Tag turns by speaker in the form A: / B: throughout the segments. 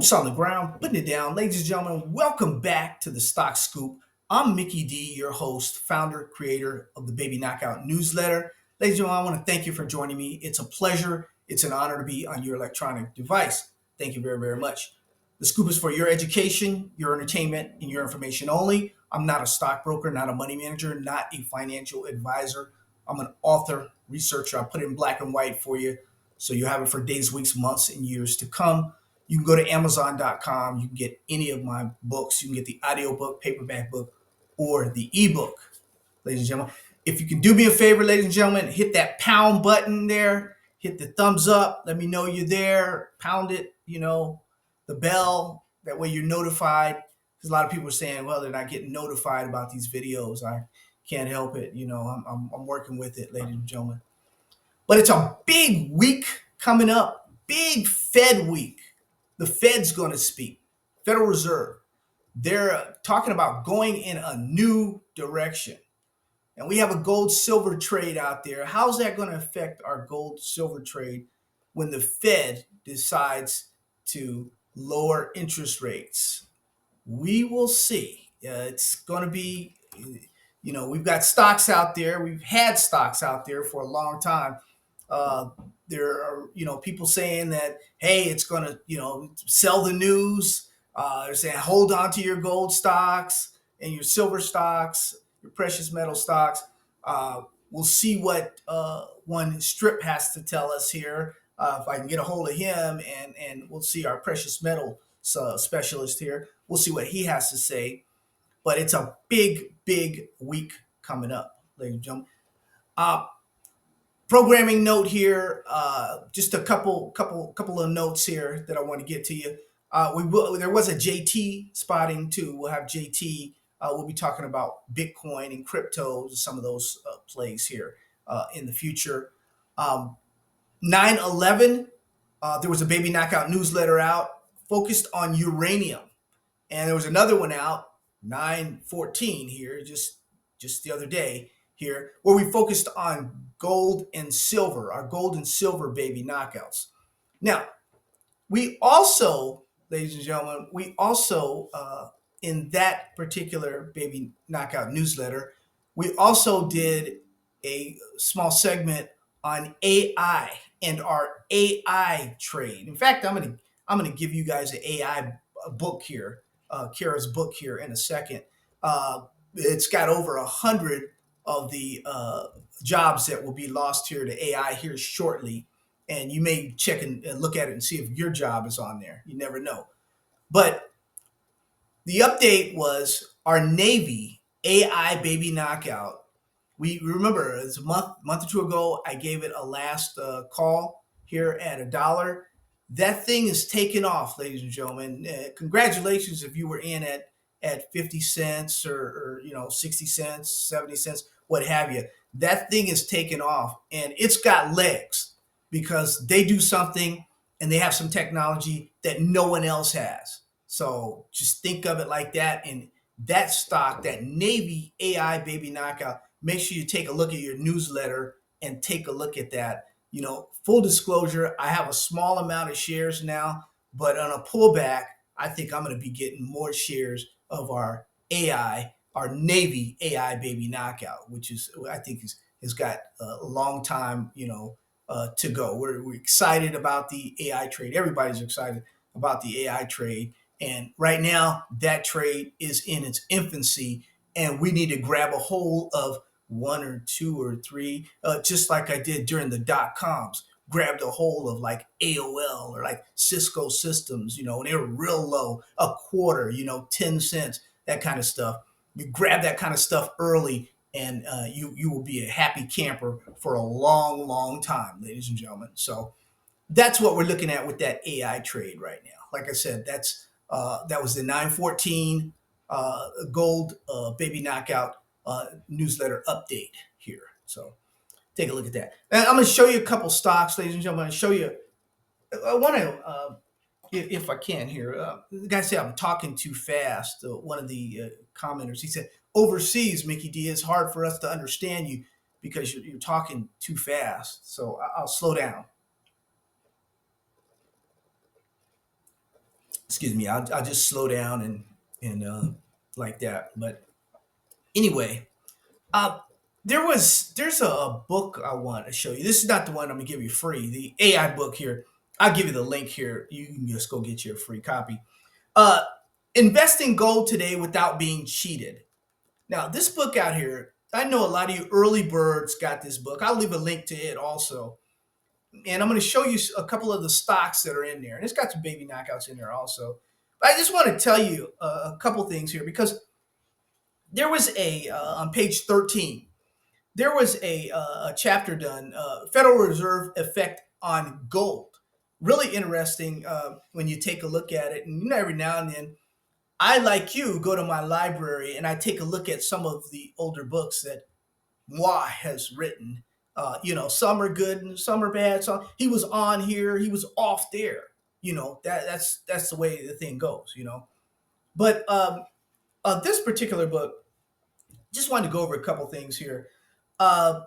A: Boots on the ground, putting it down. Ladies and gentlemen, welcome back to the Stock Scoop. I'm Mickey D, your host, founder, creator of the Baby Knockout newsletter. Ladies and gentlemen, I want to thank you for joining me. It's a pleasure. It's an honor to be on your electronic device. Thank you very, very much. The scoop is for your education, your entertainment, and your information only. I'm not a stockbroker, not a money manager, not a financial advisor. I'm an author, researcher. I put it in black and white for you so you have it for days, weeks, months, and years to come. You can go to Amazon.com. You can get any of my books. You can get the audiobook, paperback book, or the ebook, ladies and gentlemen. If you can do me a favor, ladies and gentlemen, hit that pound button there. Hit the thumbs up. Let me know you're there. Pound it, the bell. That way you're notified. Because a lot of people are saying, well, they're not getting notified about these videos. I can't help it. I'm working with it, ladies and gentlemen. But it's a big week coming up. Big Fed week. The Fed's going to speak. Federal Reserve. They're talking about going in a new direction. And we have a gold silver trade out there. How's that going to affect our gold silver trade when the Fed decides to lower interest rates? We will see. It's going to be, we've got stocks out there. We've had stocks out there for a long time. Uh, there are, people saying that, hey, it's going to, sell the news. They're saying hold on to your gold stocks and your silver stocks, your precious metal stocks. We'll see what one Strip has to tell us here. If I can get a hold of him, and we'll see our precious metal specialist here. We'll see what he has to say. But it's a big, big week coming up, ladies and gentlemen. Programming note here, just a couple of notes here that I want to get to you. There was a JT spotting too. We'll have JT. We'll be talking about Bitcoin and cryptos, some of those plays here in the future. 9/11, there was a Baby Knockout newsletter out focused on uranium, and there was another one out 9/14 here just the other day here, where we focused on gold and silver, our gold and silver baby knockouts. Now, we also, ladies and gentlemen, in that particular baby knockout newsletter, we also did a small segment on AI and our AI trade. In fact, I'm gonna give you guys an AI book here, Kara's book here in a second. It's got over 100 of the jobs that will be lost here to AI here shortly. And you may check and look at it and see if your job is on there. You never know. But the update was our Navy AI baby knockout. We remember it was a month or two ago, I gave it a last call here at $1. That thing is taking off, ladies and gentlemen. Congratulations if you were in at 50 cents or 60 cents, 70 cents, what have you. That thing is taking off, and it's got legs because they do something and they have some technology that no one else has. So just think of it like that. And that stock, that Navy AI baby knockout, make sure you take a look at your newsletter and take a look at that. Full disclosure, I have a small amount of shares now, but on a pullback, I think I'm going to be getting more shares of our AI, our Navy AI baby knockout, which is, I think, has got a long time, to go. We're excited about the AI trade. Everybody's excited about the AI trade. And right now, that trade is in its infancy, and we need to grab a hold of one or two or three, just like I did during the dot-coms. Grabbed a hold of like AOL or like Cisco Systems, and they were real low, a quarter, 10 cents, that kind of stuff. You grab that kind of stuff early, and you will be a happy camper for a long, long time, ladies and gentlemen. So that's what we're looking at with that AI trade right now. Like I said, that was the 9/14 gold baby knockout newsletter update here. So take a look at that. And I'm going to show you a couple stocks, ladies and gentlemen. I'm going to show you. I want to, if I can here. The guy said I'm talking too fast. One of the commenters, he said, overseas, Mickey D, it's hard for us to understand you because you're talking too fast. So I'll slow down. Excuse me. I'll just slow down and like that. But anyway, uh, there's a book I want to show you. This is not the one I'm gonna give you free. The AI book here. I'll give you the link here. You can just go get you a free copy. Uh, Invest in gold today without being cheated. Now, this book out here, I know a lot of you early birds got this book. I'll leave a link to it also. And I'm going to show you a couple of the stocks that are in there. And it's got some baby knockouts in there also. But I just want to tell you a couple things here because there was on page 13, there was a chapter done, Federal Reserve Effect on Gold. Really interesting when you take a look at it. And every now and then, I, like you, go to my library and I take a look at some of the older books that Moi has written. Some are good and some are bad. So he was on here, he was off there. That's the way the thing goes. But this particular book, just wanted to go over a couple things here. Uh,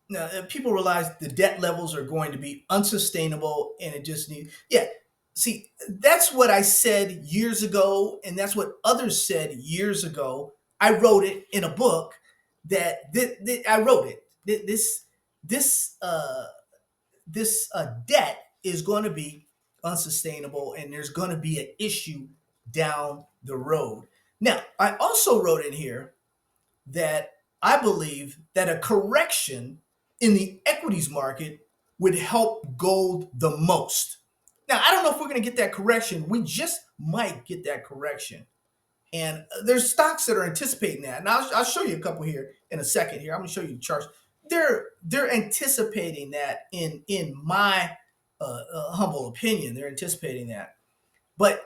A: Now, people realize the debt levels are going to be unsustainable, and it just needs. Yeah, see, that's what I said years ago, and that's what others said years ago. I wrote it in a book I wrote it. This debt is going to be unsustainable, and there's going to be an issue down the road. Now, I also wrote in here that I believe that a correction in the equities market would help gold the most. Now, I don't know if we're going to get that correction. We just might get that correction. And there's stocks that are anticipating that. And I'll show you a couple here in a second here. I'm going to show you the charts. They're anticipating that in my humble opinion. They're anticipating that. But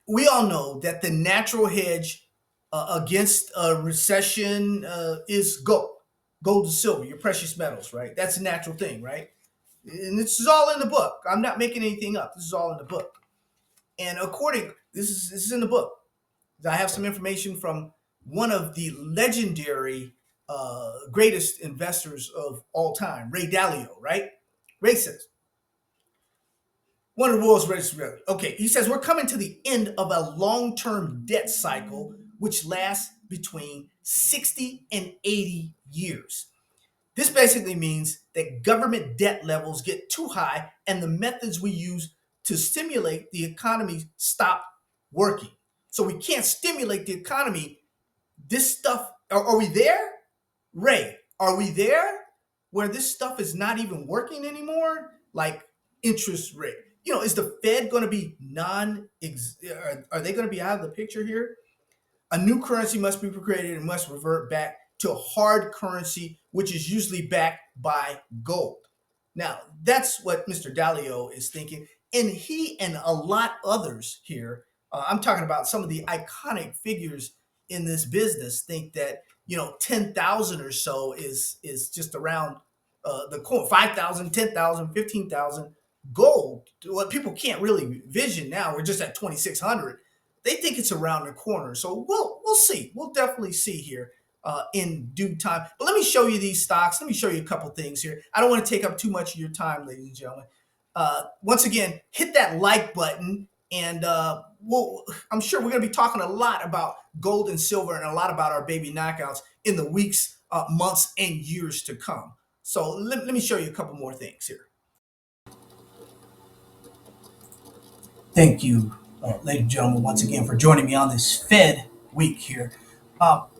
A: we all know that the natural hedge against a recession is gold and silver, your precious metals, right? That's a natural thing, right? And this is all in the book. I'm not making anything up. This is all in the book. And this is in the book. I have some information from one of the legendary greatest investors of all time, Ray Dalio, right? Ray says, one of the world's greatest. Okay, he says we're coming to the end of a long-term debt cycle which lasts between 60 and 80 years. This basically means that government debt levels get too high and the methods we use to stimulate the economy stop working. So we can't stimulate the economy. This stuff, are we there? Ray, are we there where this stuff is not even working anymore? Like interest rate. Is the Fed going to be are they going to be out of the picture here? A new currency must be created and must revert back to a hard currency, which is usually backed by gold. Now, that's what Mr. Dalio is thinking. And he and a lot others here, I'm talking about some of the iconic figures in this business, think that, 10,000 or so is just around the corner, 5,000, 10,000, 15,000. Gold, what people can't really vision now, we're just at 2,600. They think it's around the corner. So we'll see. We'll definitely see here in due time. But let me show you these stocks. Let me show you a couple things here. I don't want to take up too much of your time, ladies and gentlemen. Once again, hit that like button, and I'm sure we're going to be talking a lot about gold and silver and a lot about our baby knockouts in the weeks, months, and years to come. So let me show you a couple more things here. Thank you, ladies and gentlemen, once again for joining me on this Fed week here.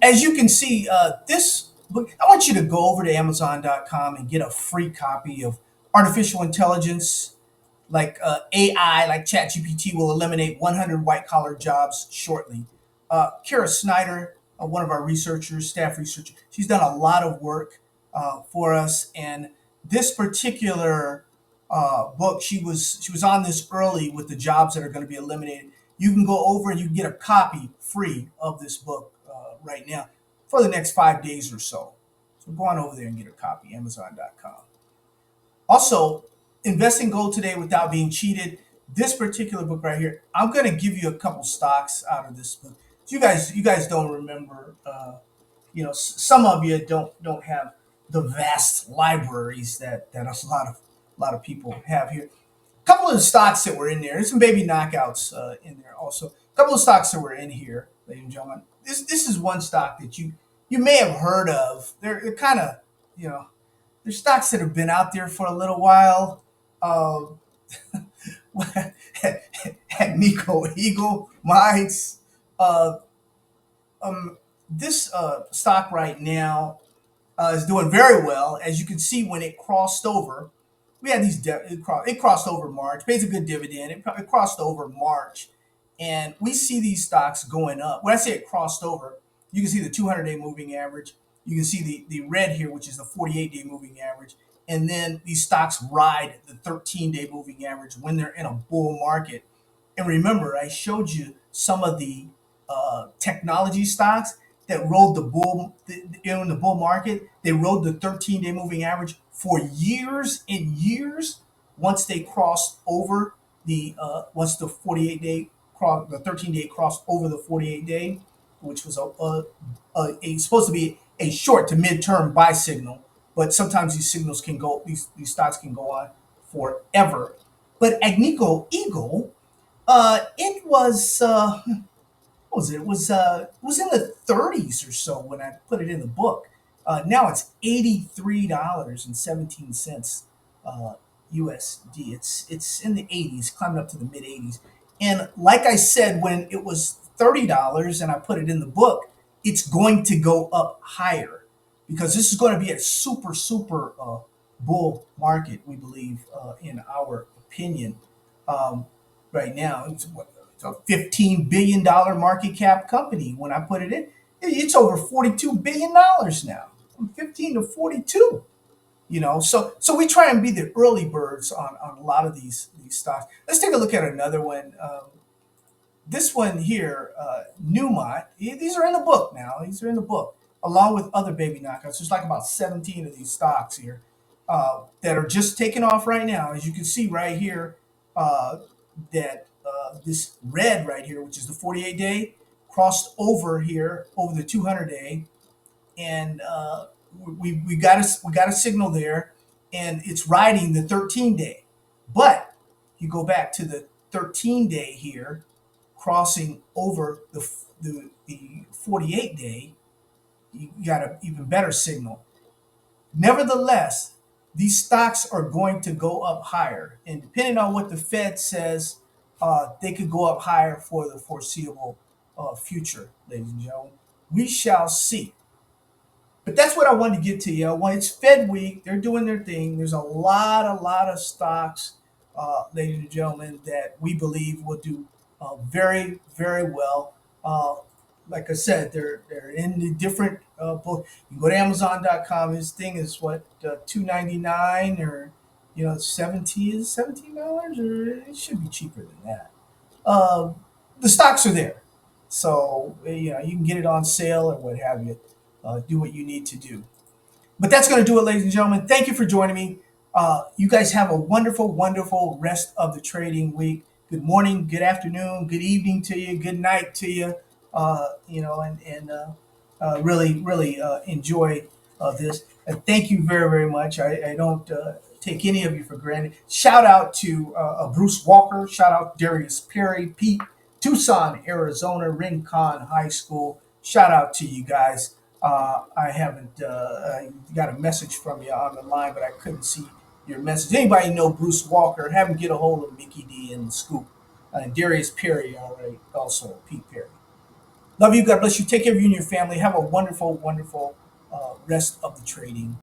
A: As you can see, this book, I want you to go over to Amazon.com and get a free copy of Artificial Intelligence, like AI, like ChatGPT will eliminate 100 white collar jobs shortly. Kara Snyder, one of our researchers, staff researcher, she's done a lot of work for us. And this particular book, she was on this early with the jobs that are going to be eliminated. You can go over and you can get a copy free of this book right now for the next 5 days or so. So go on over there and get a copy, Amazon.com. Also, investing gold today without being cheated. This particular book right here, I'm going to give you a couple stocks out of this book. You guys don't remember. Some of you don't have the vast libraries that a lot of people have here. couple of the stocks that were in there. There's some baby knockouts in there also. A couple of stocks that were in here, ladies and gentlemen. This is one stock that you may have heard of. They're kind of, you know, they're stocks that have been out there for a little while. Uh, Nico Eagle Mines. Uh, this stock right now is doing very well. As you can see, when it crossed over, we had it crossed over March, pays a good dividend. It crossed over March, and we see these stocks going up. When I say it crossed over, you can see the 200-day moving average. You can see the red here, which is the 48-day moving average. And then these stocks ride the 13-day moving average when they're in a bull market. And remember, I showed you some of the technology stocks that rode in the bull market. They rode the 13-day moving average for years and years. Once they crossed over once the 48-day the 13-day crossed over the 48-day, which was supposed to be a short to mid-term buy signal. But sometimes these stocks can go on forever. But Agnico Eagle, it was what was it? It was in the 30s or so when I put it in the book. Now it's $83.17 USD. It's in the 80s, climbing up to the mid 80s. And like I said, when it was $30 and I put it in the book, it's going to go up higher because this is going to be a super bull market. We believe, in our opinion, right now. It's a $15 billion market cap company. When I put it in, it's over $42 billion now, from 15 to 42. So we try and be the early birds on a lot of these stocks. Let's take a look at another one. This one here, Newmont. These are in the book now. These are in the book, along with other baby knockouts. There's like about 17 of these stocks here that are just taking off right now. As you can see right here, that this red right here, which is the 48-day, crossed over here over the 200-day, and we got a signal there, and it's riding the 13-day. But you go back to the 13-day here, crossing over the 48-day, you got an even better signal. Nevertheless, these stocks are going to go up higher, and depending on what the Fed says, they could go up higher for the foreseeable future, ladies and gentlemen. We shall see. But that's what I wanted to get to you. When it's Fed week, they're doing their thing. There's a lot of stocks, ladies and gentlemen, that we believe will do very, very well. Like I said, they're in the different. You can go to Amazon.com. This thing is what, $2.99 or $17 or it should be cheaper than that. Uh, the stocks are there, so you can get it on sale or what have you. Do what you need to do. But that's going to do it, ladies and gentlemen. Thank you for joining me. You guys have a wonderful rest of the trading week. Good morning, good afternoon, good evening to you, good night to you. Really enjoy this. And thank you very much. I don't take any of you for granted. Shout out to Bruce Walker. Shout out Darius Perry, Pete, Tucson, Arizona, Rincon High School. Shout out to you guys. I haven't got a message from you on the line, but I couldn't see your message. Anybody know Bruce Walker? Have him get a hold of Mickey D and the Scoop. And Darius Perry, all right, also Pete Perry. Love you. God bless you. Take care of you and your family. Have a wonderful rest of the trading.